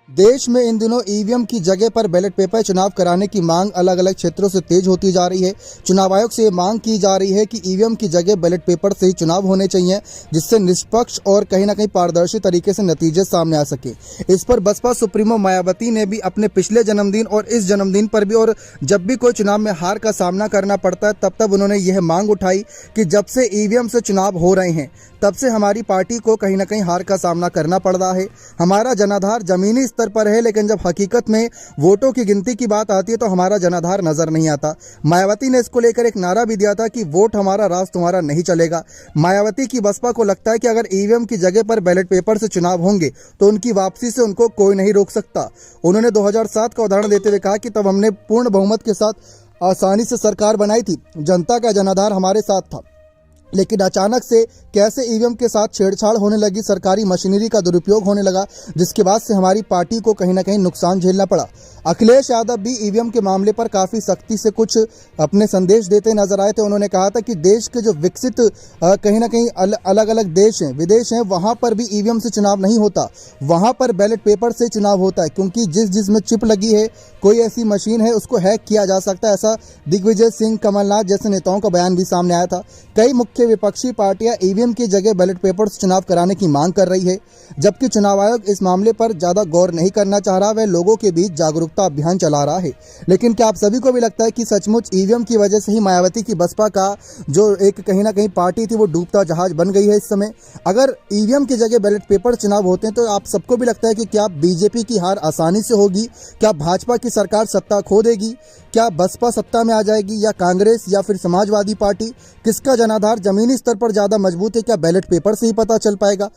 देश में इन दिनों ईवीएम की जगह पर बैलेट पेपर चुनाव कराने की मांग अलग अलग क्षेत्रों से तेज होती जा रही है। चुनाव आयोग से ये मांग की जा रही है कि ईवीएम की जगह बैलेट पेपर से ही चुनाव होने चाहिए, जिससे निष्पक्ष और कहीं ना कहीं पारदर्शी तरीके से नतीजे सामने आ सके। इस पर बसपा सुप्रीमो मायावती ने भी अपने पिछले जन्मदिन और इस जन्मदिन पर भी, और जब भी कोई चुनाव में हार का सामना करना पड़ता है तब उन्होंने यह मांग उठाई कि जब से ईवीएम से चुनाव हो रहे हैं तब से हमारी पार्टी को कहीं ना कहीं हार का सामना करना पड़ रहा है। हमारा जनाधार जमीनी स्तर पर है, लेकिन जब हकीकत में वोटों की गिनती की बात आती है तो हमारा जनाधार नजर नहीं आता। मायावती ने इसको लेकर एक नारा भी दिया था कि वोट हमारा, राज तुम्हारा नहीं चलेगा। मायावती की बसपा को लगता है कि अगर ईवीएम की जगह पर बैलेट पेपर से चुनाव होंगे तो उनकी वापसी से उनको कोई नहीं रोक सकता। उन्होंने 2007 का उदाहरण देते हुए कहा कि तब हमने पूर्ण बहुमत के साथ आसानी से सरकार बनाई थी, जनता का जनाधार हमारे साथ था, लेकिन अचानक से कैसे ईवीएम के साथ छेड़छाड़ होने लगी, सरकारी मशीनरी का दुरुपयोग होने लगा, जिसके बाद से हमारी पार्टी को कहीं ना कहीं नुकसान झेलना पड़ा। अखिलेश यादव भी ईवीएम के मामले पर काफ़ी सख्ती से कुछ अपने संदेश देते नजर आए थे। उन्होंने कहा था कि देश के जो विकसित कहीं ना कहीं अलग अलग देश हैं, विदेश हैं, वहाँ पर भी ईवीएम से चुनाव नहीं होता, वहाँ पर बैलेट पेपर से चुनाव होता है, क्योंकि जिसमें चिप लगी है, कोई ऐसी मशीन है, उसको हैक किया जा सकता है। ऐसा दिग्विजय सिंह, कमलनाथ जैसे नेताओं का बयान भी सामने आया था। कई मुख्य विपक्षी पार्टियां ईवीएम की जगह बैलेट पेपर से चुनाव कराने की मांग कर रही है, जबकि चुनाव आयोग इस मामले पर ज्यादा गौर नहीं करना चाह रहा, वह लोगों के बीच जागरूकता अभियान चला रहा है। लेकिन क्या आप सभी को भी लगता है कि सचमुच ईवीएम की वजह से ही मायावती की बसपा का जो एक कहीं ना कहीं पार्टी थी वो डूबता जहाज बन गई है इस समय? अगर ईवीएम की जगह बैलेट पेपर चुनाव होते हैं तो आप सबको भी लगता है कि क्या बीजेपी की हार आसानी से होगी? क्या भाजपा की सरकार सत्ता खो देगी? क्या बसपा सत्ता में आ जाएगी, या कांग्रेस, या फिर समाजवादी पार्टी? किसका जनाधार जमीनी स्तर पर ज्यादा मजबूत है, क्या बैलेट पेपर से ही पता चल पाएगा?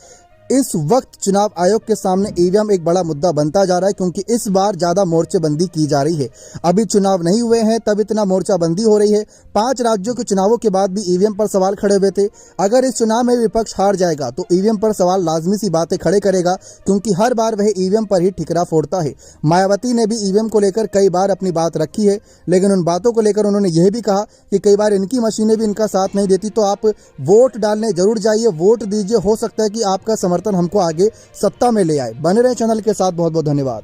इस वक्त चुनाव आयोग के सामने ईवीएम एक बड़ा मुद्दा बनता जा रहा है, क्योंकि इस बार ज्यादा मोर्चेबंदी की जा रही है। अभी चुनाव नहीं हुए हैं तब इतना मोर्चाबंदी हो रही है। 5 राज्यों के चुनावों के बाद भी ईवीएम पर सवाल खड़े हुए थे। अगर इस चुनाव में विपक्ष हार जाएगा तो ईवीएम पर सवाल लाजमी सी बातें खड़े करेगा, क्योंकि हर बार वह ईवीएम पर ही ठिकरा फोड़ता है। मायावती ने भी ईवीएम को लेकर कई बार अपनी बात रखी है, लेकिन उन बातों को लेकर उन्होंने यह भी कहा कि कई बार इनकी मशीनें भी इनका साथ नहीं देती, तो आप वोट डालने जरूर जाइए, वोट दीजिए, हो सकता है कि आपका समर्थन हमको आगे सत्ता में ले आए। बने रहे चैनल के साथ। बहुत बहुत धन्यवाद।